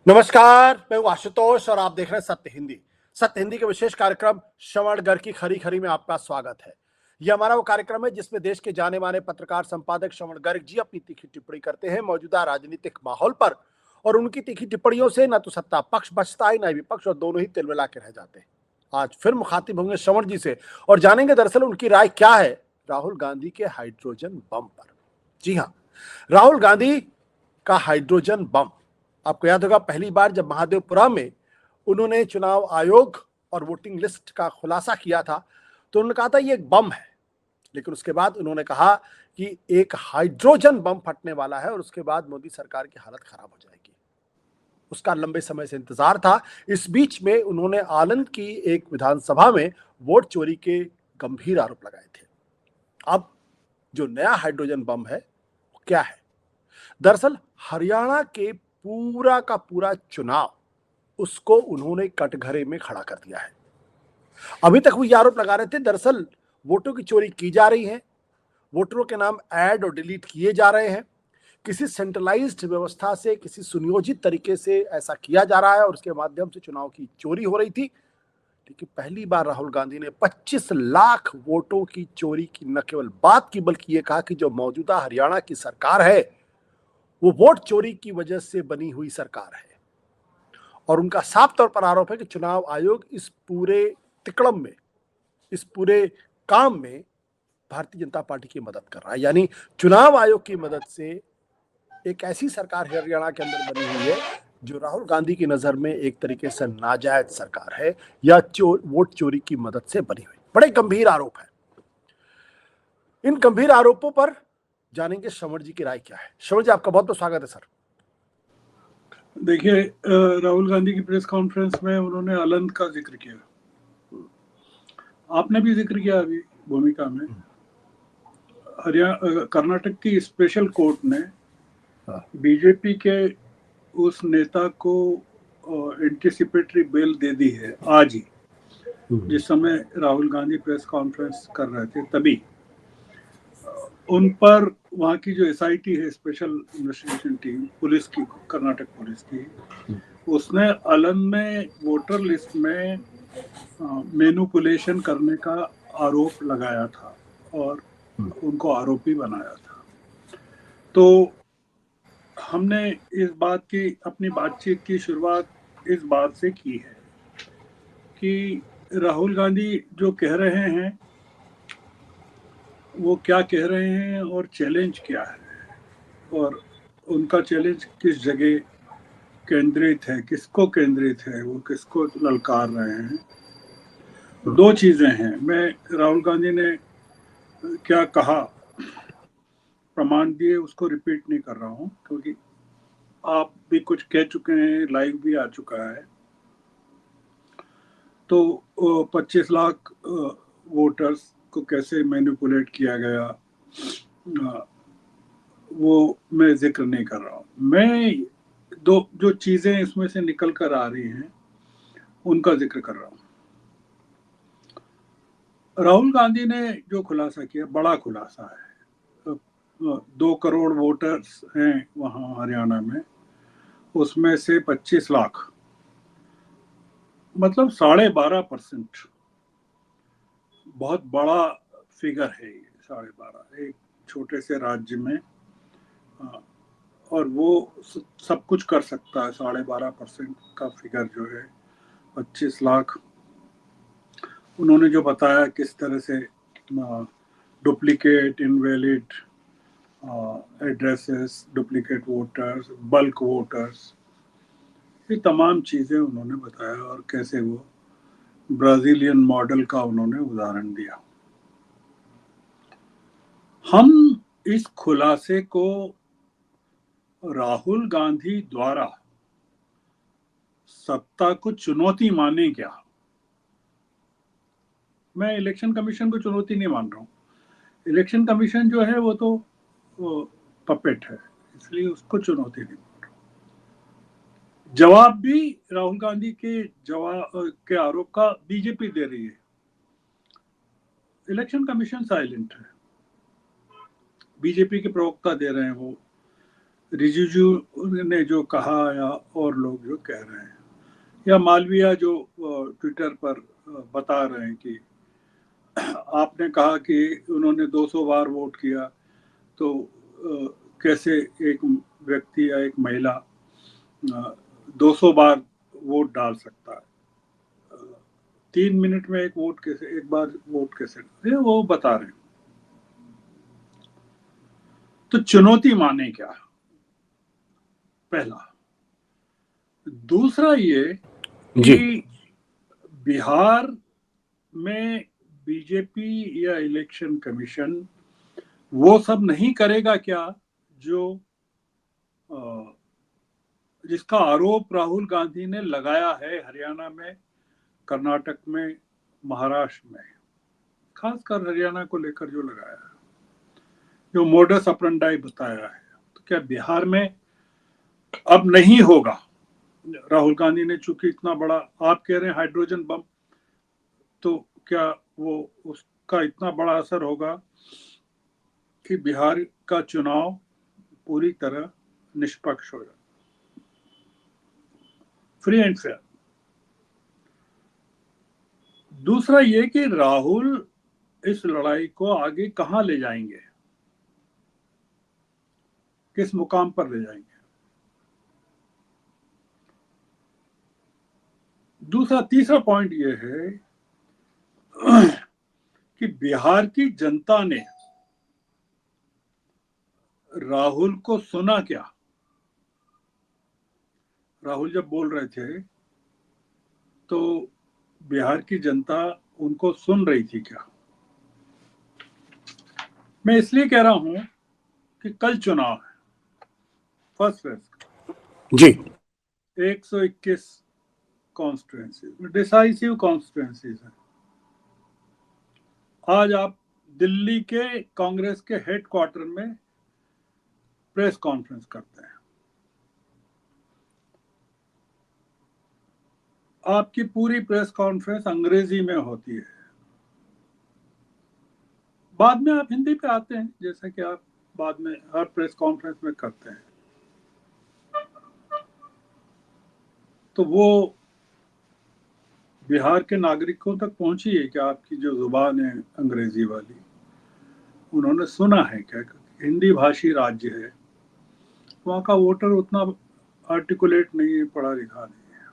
नमस्कार, मैं हूं आशुतोष और आप देख रहे हैं सत्य हिंदी। सत्य हिंदी के विशेष कार्यक्रम श्रवणगढ़ की खरी खरी में आपका स्वागत है। यह हमारा वो कार्यक्रम है जिसमें देश के जाने माने पत्रकार संपादक श्रवण गर्ग जी अपनी तीखी टिप्पणी करते हैं मौजूदा राजनीतिक माहौल पर, और उनकी तीखी टिप्पणियों से न तो सत्ता पक्ष बचता है न विपक्ष, और दोनों ही तिलमिला के रह जाते हैं। आज फिर मुखातिब होंगे श्रवण जी से और जानेंगे दरअसल उनकी राय क्या है राहुल गांधी के हाइड्रोजन बम पर। जी हाँ, राहुल गांधी का हाइड्रोजन बम। आपको याद होगा पहली बार जब महादेवपुरा में उन्होंने चुनाव आयोग और वोटिंग लिस्ट का खुलासा किया था तो उन्होंने कहा था ये एक बम है, लेकिन उसके बाद उन्होंने कहा कि एक हाइड्रोजन बम फटने वाला है और उसके बाद मोदी सरकार की हालत खराब हो जाएगी। उसका लंबे समय से इंतजार था। इस बीच में उन्होंने आनंद की एक विधानसभा में वोट चोरी के गंभीर आरोप लगाए थे। अब जो नया हाइड्रोजन बम है वो क्या है? दरअसल हरियाणा के पूरा का पूरा चुनाव उसको उन्होंने कटघरे में खड़ा कर दिया है। अभी तक वो ये आरोप लगा रहे थे दरअसल वोटों की चोरी की जा रही है, वोटरों के नाम ऐड और डिलीट किए जा रहे हैं, किसी सेंट्रलाइज्ड व्यवस्था से किसी सुनियोजित तरीके से ऐसा किया जा रहा है और उसके माध्यम से चुनाव की चोरी हो रही थी। लेकिन पहली बार राहुल गांधी ने 25 लाख वोटों की चोरी की न केवल बात की बल्कि ये कहा कि जो मौजूदा हरियाणा की सरकार है वो वोट चोरी की वजह से बनी हुई सरकार है। और उनका साफ तौर पर आरोप है कि चुनाव आयोग इस पूरे तिकड़म में, इस पूरे काम में भारतीय जनता पार्टी की मदद कर रहा है। यानी चुनाव आयोग की मदद से एक ऐसी सरकार हरियाणा के अंदर बनी हुई है जो राहुल गांधी की नजर में एक तरीके से नाजायज सरकार है या वोट चोरी की मदद से बनी हुई। बड़े गंभीर आरोप है। इन गंभीर आरोपों पर जानेंगे श्रवण जी की राय क्या है। श्रवण जी, आपका बहुत बहुत स्वागत है सर। देखिए, राहुल गांधी की प्रेस कॉन्फ्रेंस में उन्होंने आनंद का जिक्र किया, आपने भी जिक्र किया अभी भूमिका में। कर्नाटक की स्पेशल कोर्ट ने बीजेपी के उस नेता को एंटीसिपेटरी बेल दे दी है आज ही, जिस समय राहुल गांधी प्रेस कॉन्फ्रेंस कर रहे थे तभी उन पर वहाँ की जो एसआईटी है, स्पेशल इन्वेस्टिगेशन टीम पुलिस की, कर्नाटक पुलिस की, उसने आनंद में वोटर लिस्ट में मैनिपुलेशन करने का आरोप लगाया था और उनको आरोपी बनाया था। तो हमने इस बात की, अपनी बातचीत की शुरुआत इस बात से की है कि राहुल गांधी जो कह रहे हैं वो क्या कह रहे हैं और चैलेंज क्या है, और उनका चैलेंज किस जगह केंद्रित है, किसको केंद्रित है, वो किसको ललकार रहे हैं। दो चीजें हैं। मैं राहुल गांधी ने क्या कहा, प्रमाण दिए, उसको रिपीट नहीं कर रहा हूं क्योंकि आप भी कुछ कह चुके हैं, लाइव भी आ चुका है। तो 25 लाख वोटर्स को कैसे मैनिपुलेट किया गया वो मैं जिक्र नहीं कर रहा हूँ। मैं दो जो चीजें इसमें से निकल कर आ रही हैं उनका जिक्र कर रहा हूँ। राहुल गांधी ने जो खुलासा किया, बड़ा खुलासा है। 2 करोड़ वोटर्स हैं वहाँ हरियाणा में, उसमें से 25 लाख, मतलब 12.5%। बहुत बड़ा फिगर है ये, 12.5 एक छोटे से राज्य में। और वो सब कुछ कर सकता है। 12.5% का फिगर जो है 25 लाख। उन्होंने जो बताया किस तरह से duplicate, invalid addresses, duplicate voters, bulk voters, ये तमाम चीज़ें उन्होंने बताया और कैसे वो ब्राज़ीलियन मॉडल का उन्होंने उदाहरण दिया। हम इस खुलासे को राहुल गांधी द्वारा सत्ता को चुनौती माने क्या? मैं इलेक्शन कमीशन को चुनौती नहीं मान रहा हूँ। इलेक्शन कमीशन जो है वो तो पपेट है, इसलिए उसको चुनौती नहीं मान रहा हूँ। जवाब भी राहुल गांधी के के आरोप का बीजेपी दे रही है। इलेक्शन कमीशन साइलेंट है, बीजेपी के प्रवक्ता दे रहे हैं वो रिजिजू ने जो कहा या और लोग जो कह रहे हैं, या मालविया जो ट्विटर पर बता रहे हैं कि आपने कहा कि उन्होंने 200 बार वोट किया, तो कैसे एक व्यक्ति या एक महिला 200 बार वोट डाल सकता है, 3 मिनट में एक बार वोट कैसे, ये वो बता रहे हैं। तो चुनौती माने क्या, पहला। दूसरा ये जी। कि बिहार में बीजेपी या इलेक्शन कमीशन वो सब नहीं करेगा क्या जो जिसका आरोप राहुल गांधी ने लगाया है हरियाणा में, कर्नाटक में, महाराष्ट्र में, खासकर हरियाणा को लेकर जो लगाया है, जो मोडस ऑपरेंडी बताया है। तो क्या बिहार में अब नहीं होगा? राहुल गांधी ने चूंकि इतना बड़ा, आप कह रहे हैं हाइड्रोजन बम, तो क्या वो उसका इतना बड़ा असर होगा कि बिहार का चुनाव पूरी तरह निष्पक्ष हो जाए, फ्री एंड फेयर? दूसरा ये कि राहुल इस लड़ाई को आगे कहां ले जाएंगे, किस मुकाम पर ले जाएंगे? तीसरा पॉइंट ये है कि बिहार की जनता ने राहुल को सुना क्या? राहुल जब बोल रहे थे तो बिहार की जनता उनको सुन रही थी क्या? मैं इसलिए कह रहा हूं कि कल चुनाव है, फर्स्ट फेज, जी। 121 कॉन्स्टिट्यूएंसीज, डिसाइसिव कॉन्स्टिट्यूएंसीज हैं। आज आप दिल्ली के कांग्रेस के हेडक्वार्टर में प्रेस कॉन्फ्रेंस करते हैं, आपकी पूरी प्रेस कॉन्फ्रेंस अंग्रेजी में होती है, बाद में आप हिंदी पे आते हैं जैसा कि आप बाद में हर प्रेस कॉन्फ्रेंस में करते हैं। तो वो बिहार के नागरिकों तक पहुंची है क्या आपकी जो जुबान है अंग्रेजी वाली? उन्होंने सुना है क्या? हिंदी भाषी राज्य है, वहाँ का वोटर उतना आर्टिकुलेट नहीं है, पढ़ा लिखा नहीं है।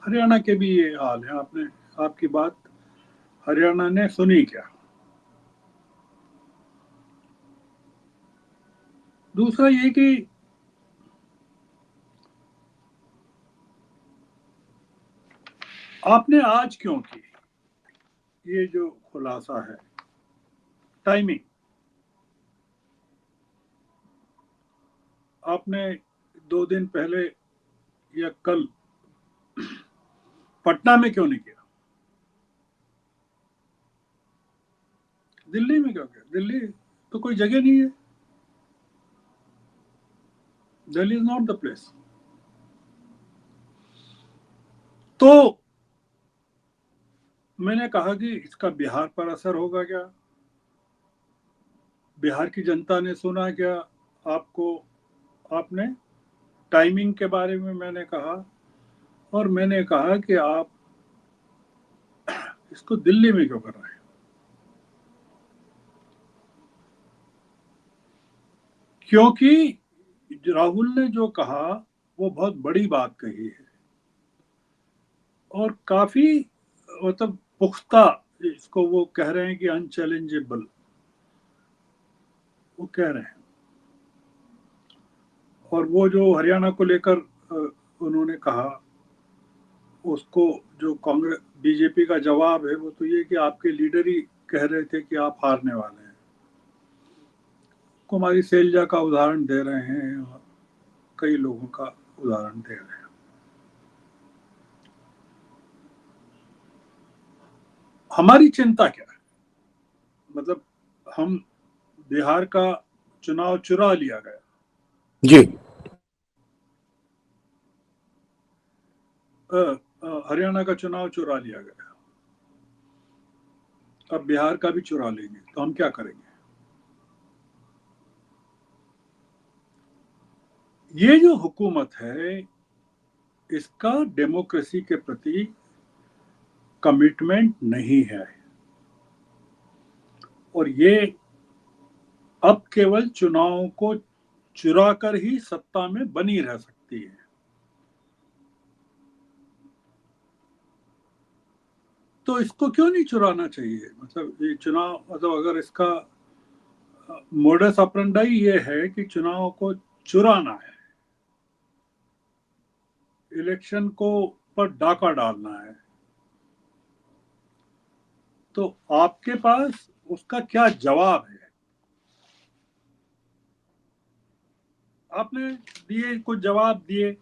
हरियाणा के भी ये हाल है। आपकी बात हरियाणा ने सुनी क्या? दूसरा ये कि आपने आज क्यों की, ये जो खुलासा है, टाइमिंग, आपने 2 दिन पहले या कल पटना में क्यों नहीं किया? दिल्ली में क्यों किया? दिल्ली तो कोई जगह नहीं है, Delhi is not the place. तो मैंने कहा कि इसका बिहार पर असर होगा क्या? बिहार की जनता ने सुना क्या आपको? आपने टाइमिंग के बारे में मैंने कहा, और मैंने कहा कि आप इसको दिल्ली में क्यों कर रहे हैं? क्योंकि राहुल ने जो कहा वो बहुत बड़ी बात कही है, और काफी मतलब पुख्ता, इसको वो कह रहे हैं कि अनचैलेंजेबल, वो कह रहे हैं। और वो जो हरियाणा को लेकर उन्होंने कहा, उसको जो कांग्रेस बीजेपी का जवाब है वो तो ये कि आपके लीडर ही कह रहे थे कि आप हारने वाले हैं। कुमारी सैलजा का उदाहरण दे रहे हैं और कई लोगों का उदाहरण दे रहे हैं। हमारी चिंता क्या है? मतलब हम बिहार का चुनाव चुरा लिया गया, जी। हरियाणा का चुनाव चुरा लिया गया, अब बिहार का भी चुरा लेंगे, तो हम क्या करेंगे? ये जो हुकूमत है इसका डेमोक्रेसी के प्रति कमिटमेंट नहीं है और ये अब केवल चुनावों को चुरा कर ही सत्ता में बनी रह सकती है। तो इसको क्यों नहीं चुराना चाहिए? मतलब ये चुनाव, मतलब अगर इसका मोडस ऑपरेंडाई ये है कि चुनाव को चुराना है, इलेक्शन को पर डाका डालना है, तो आपके पास उसका क्या जवाब है? आपने दिए कुछ जवाब दिए,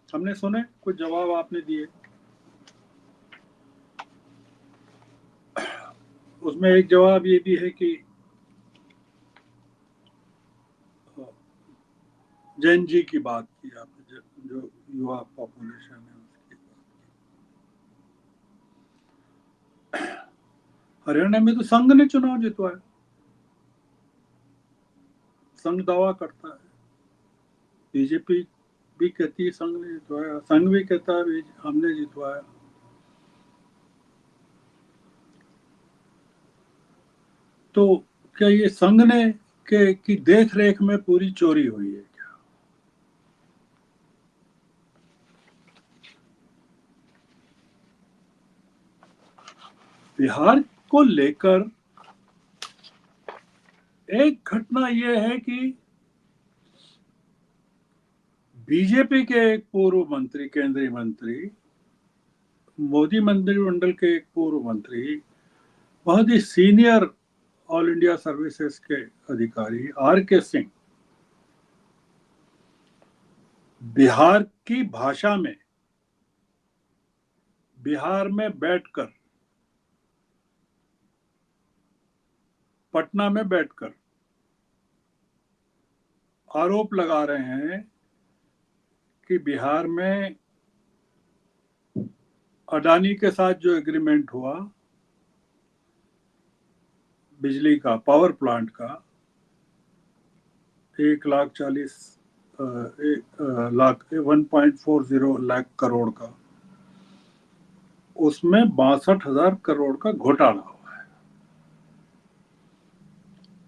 हमने सुने कुछ जवाब आपने दिए। उसमें एक जवाब ये भी है कि जैन जी की बात की आपने, जो युवा पॉपुलेशन है उसकी बात की। हरियाणा में तो संघ ने चुनाव जितवाया, संघ दावा करता है, बीजेपी भी कहती है संघ ने जितवाया, संघ भी कहता है हमने जितवाया। तो क्या ये संघ ने की देख रेख में पूरी चोरी हुई है क्या? बिहार को लेकर एक घटना यह है कि बीजेपी के एक पूर्व मंत्री, केंद्रीय मंत्री, मोदी मंत्रिमंडल के एक पूर्व मंत्री, बहुत ही सीनियर ऑल इंडिया सर्विसेज के अधिकारी आर.के. सिंह बिहार की भाषा में, बिहार में बैठकर, पटना में बैठकर आरोप लगा रहे हैं कि बिहार में अडानी के साथ जो एग्रीमेंट हुआ बिजली का, पावर प्लांट का, 1,40,00,000 लाख करोड़ का, उसमें 62,000 करोड़ का घोटाला हुआ है।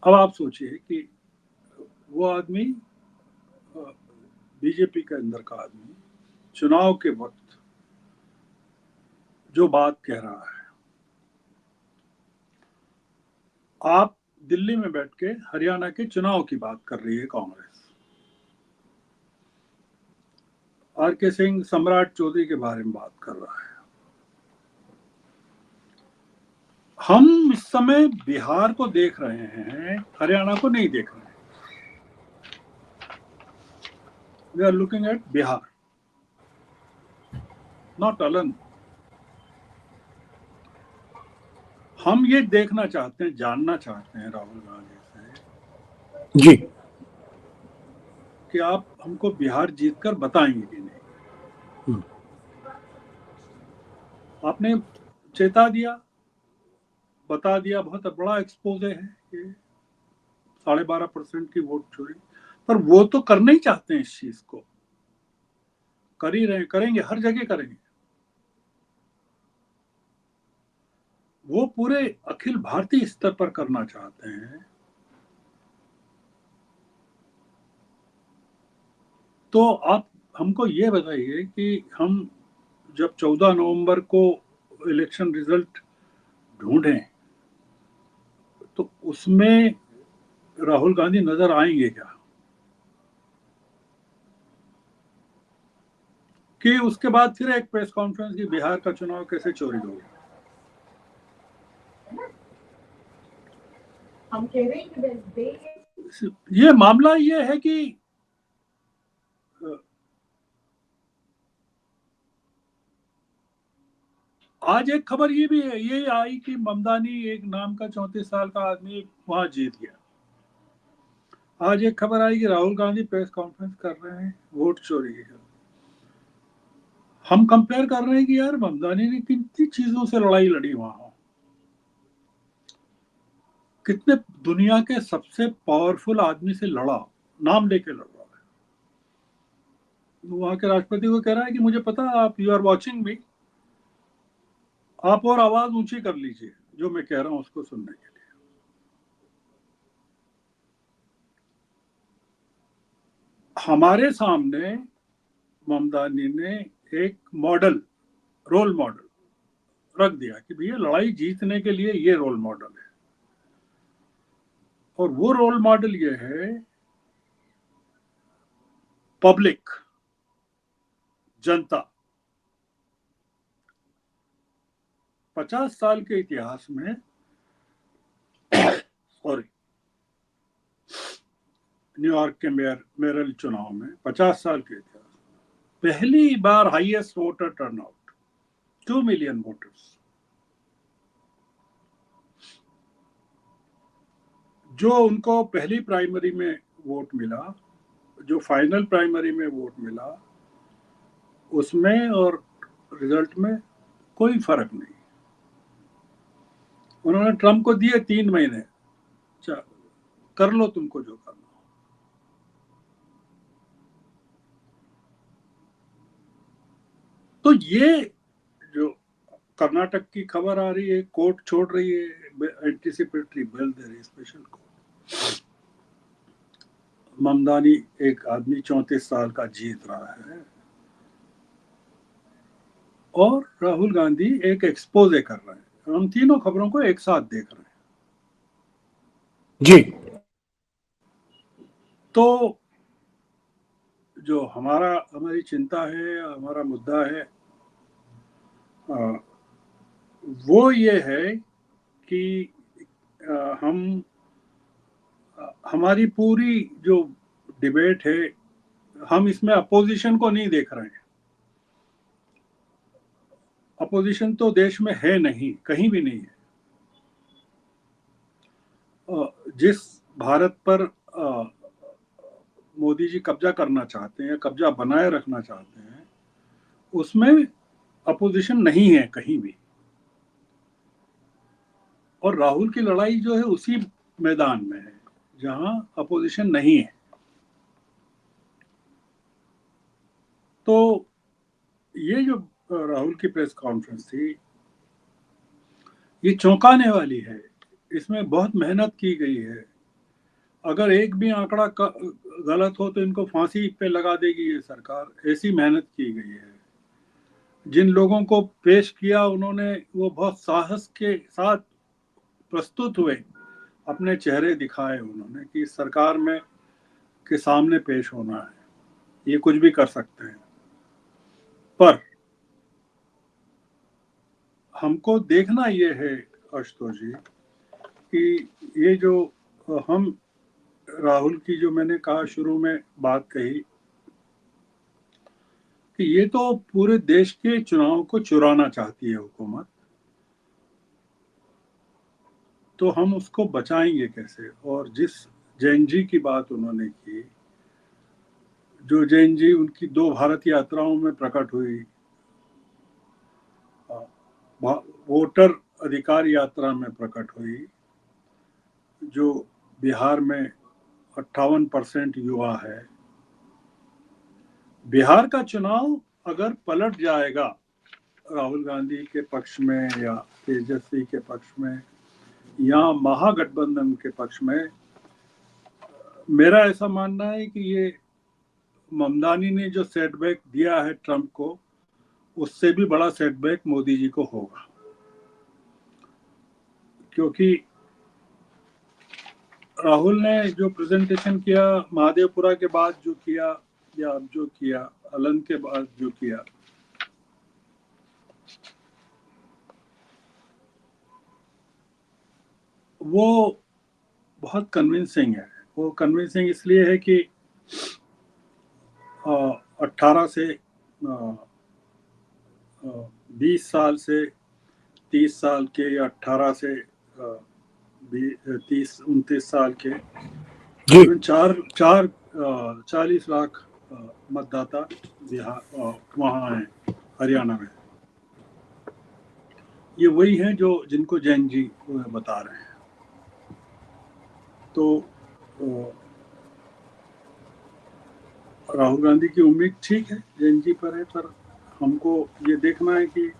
अब आप सोचिए कि वो आदमी, बीजेपी के अंदर का आदमी, चुनाव के वक्त जो बात कह रहा है, आप दिल्ली में बैठ के हरियाणा के चुनाव की बात कर रही है कांग्रेस। आर.के. सिंह सम्राट चौधरी के बारे में बात कर रहा है। हम इस समय बिहार को देख रहे हैं, हरियाणा को नहीं देख रहे हैं। We are looking at Bihar, not Allen. हम ये देखना चाहते हैं, जानना चाहते हैं राहुल गांधी से जी कि आप हमको बिहार जीतकर बताएंगे कि नहीं। आपने चेता दिया, बता दिया, बहुत बड़ा एक्सपोजे है ये, 12.5% की वोट चोरी, पर वो तो करना ही चाहते हैं इस चीज को, कर ही रहे, करेंगे, हर जगह करेंगे। वो पूरे अखिल भारतीय स्तर पर करना चाहते हैं। तो आप हमको ये बताइए कि हम जब 14 नवंबर को इलेक्शन रिजल्ट ढूंढें तो उसमें राहुल गांधी नजर आएंगे क्या? कि उसके बाद फिर एक प्रेस कॉन्फ्रेंस की, बिहार का चुनाव कैसे चोरी हो गया। हम कह रहे हैं कि ये मामला ये है कि आज एक खबर ये भी है, ये आई कि ममदानी एक नाम का 34 साल का आदमी वहां जीत गया। आज एक खबर आई कि राहुल गांधी प्रेस कॉन्फ्रेंस कर रहे हैं, वोट चोरी है। हम कंपेयर कर रहे हैं कि यार ममदानी ने कितनी चीजों से लड़ाई लड़ी वहां, कितने दुनिया के सबसे पावरफुल आदमी से लड़ा, नाम लेके लड़ रहा है। वहां के राष्ट्रपति को कह रहा है कि मुझे पता है आप, यू आर वॉचिंग मी, आप और आवाज ऊंची कर लीजिए जो मैं कह रहा हूं उसको सुनने के लिए। हमारे सामने ममतानी ने एक मॉडल, रोल मॉडल रख दिया कि भैया लड़ाई जीतने के लिए ये रोल मॉडल है, और वो रोल मॉडल ये है पब्लिक, जनता। 50 साल के इतिहास में, सॉरी, न्यूयॉर्क के मेयर चुनाव में 50 साल के इतिहास में पहली बार highest voter turnout, 2 million voters. जो उनको पहली प्राइमरी में वोट मिला, जो फाइनल प्राइमरी में वोट मिला, उसमें और रिजल्ट में कोई फर्क नहीं। उन्होंने ट्रम्प को दिए 3 महीने, कर लो तुमको जो करना। तो ये जो कर्नाटक की खबर आ रही है, कोर्ट छोड़ रही है, एंटीसिपेटरी बिल दे रही है स्पेशल कोर्ट। ममदानी एक आदमी 34 साल का जीत रहा है, और राहुल गांधी एक एक्सपोजे कर रहे हैं। हम तीनों खबरों को एक साथ देख रहे हैं। जी। तो जो हमारी चिंता है, हमारा मुद्दा है, वो ये है कि हमारी पूरी जो डिबेट है, हम इसमें अपोजिशन को नहीं देख रहे हैं। अपोजिशन तो देश में है नहीं, कहीं भी नहीं है। जिस भारत पर मोदी जी कब्जा करना चाहते हैं, कब्जा बनाए रखना चाहते हैं, उसमें अपोजिशन नहीं है कहीं भी। और राहुल की लड़ाई जो है उसी मैदान में है जहां अपोजिशन नहीं है। तो ये जो राहुल की प्रेस कॉन्फ्रेंस थी, ये चौंकाने वाली है। इसमें बहुत मेहनत की गई है। अगर एक भी आंकड़ा गलत हो तो इनको फांसी पे लगा देगी ये सरकार, ऐसी मेहनत की गई है। जिन लोगों को पेश किया उन्होंने, वो बहुत साहस के साथ प्रस्तुत हुए, अपने चेहरे दिखाए उन्होंने कि इस सरकार में के सामने पेश होना है, ये कुछ भी कर सकते हैं। पर हमको देखना ये है आशुतोष जी कि ये जो हम राहुल की, जो मैंने कहा शुरू में बात कही कि ये तो पूरे देश के चुनाव को चुराना चाहती है हुकूमत, तो हम उसको बचाएंगे कैसे। और जिस जैन जी की बात उन्होंने की, जो जैन जी उनकी 2 भारत यात्राओं में प्रकट हुई, वोटर अधिकार यात्रा में प्रकट हुई, जो बिहार में 58% युवा है। बिहार का चुनाव अगर पलट जाएगा राहुल गांधी के पक्ष में या तेजस्वी के पक्ष में या महागठबंधन के पक्ष में, मेरा ऐसा मानना है कि ये ममदानी ने जो सेटबैक दिया है ट्रंप को, उससे भी बड़ा सेटबैक मोदी जी को होगा। क्योंकि राहुल ने जो प्रेजेंटेशन किया महादेवपुरा के बाद जो किया, या अब जो किया अलन के बाद जो किया, वो बहुत कन्विंसिंग है। वो कन्विंसिंग इसलिए है कि 18 से 20 साल से 30 साल के, या 18 से 30-29 साल के, जी। चार चार 40 लाख मतदाता बिहार वहाँ हैं, हरियाणा में। ये वही हैं जो जिनको जैन जी बता रहे हैं। तो राहुल गांधी की उम्मीद ठीक है, जैन जी पर है, पर हमको ये देखना है कि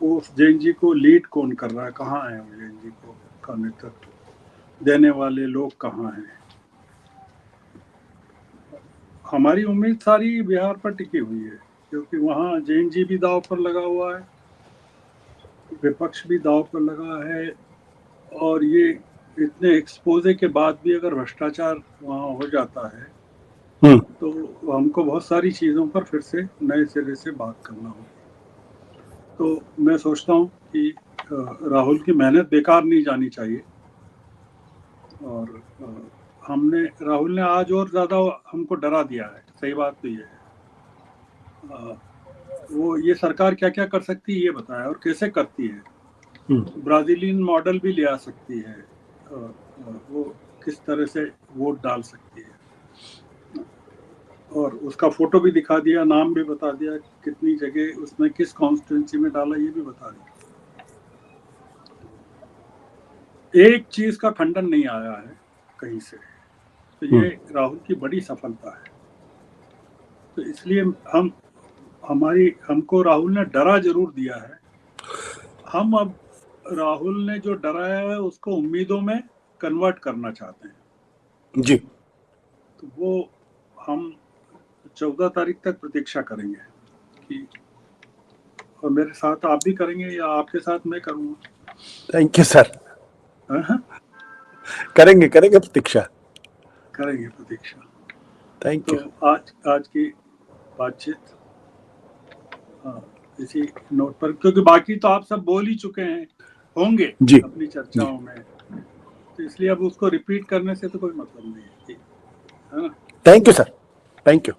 उस जैन जी को लीड कौन कर रहा है, कहाँ है वो जैन जी को का नेतृत्व देने वाले लोग कहाँ हैं। हमारी उम्मीद सारी बिहार पर टिकी हुई है, क्योंकि वहाँ जैन जी भी दांव पर लगा हुआ है, विपक्ष भी दांव पर लगा है, और ये इतने एक्सपोजे के बाद भी अगर भ्रष्टाचार वहाँ हो जाता है तो हमको बहुत सारी चीज़ों पर फिर से नए सिरे से बात करना होगी। तो मैं सोचता हूँ कि राहुल की मेहनत बेकार नहीं जानी चाहिए, और राहुल ने आज और ज़्यादा हमको डरा दिया है। सही बात तो ये है, वो ये सरकार क्या क्या कर सकती है ये बताया, और कैसे करती है। ब्राजीलियन मॉडल भी ले आ सकती है, वो किस तरह से वोट डाल सकती है, और उसका फोटो भी दिखा दिया, नाम भी बता दिया, कितनी जगह उसने किस कॉन्स्टिट्यूंसी में डाला ये भी बता दिया। एक चीज का खंडन नहीं आया है कहीं से, तो ये राहुल की बड़ी सफलता है। तो इसलिए हमको राहुल ने डरा जरूर दिया है, हम अब राहुल ने जो डराया है उसको उम्मीदों में कन्वर्ट करना चाहते हैं जी। तो वो हम 14 तारीख तक प्रतीक्षा करेंगे कि, और मेरे साथ आप भी करेंगे या आपके साथ मैं करूँगा। Thank you sir. हाँ? करेंगे प्रतीक्षा। करेंगे प्रतीक्षा। Thank you. तो आज की बातचीत इसी नोट पर, क्योंकि बाकी तो आप सब बोल ही चुके हैं होंगे जी अपनी चर्चाओं में, तो इसलिए अब उसको रिपीट करने से तो कोई मतलब नहीं है ना। Thank you sir, thank you.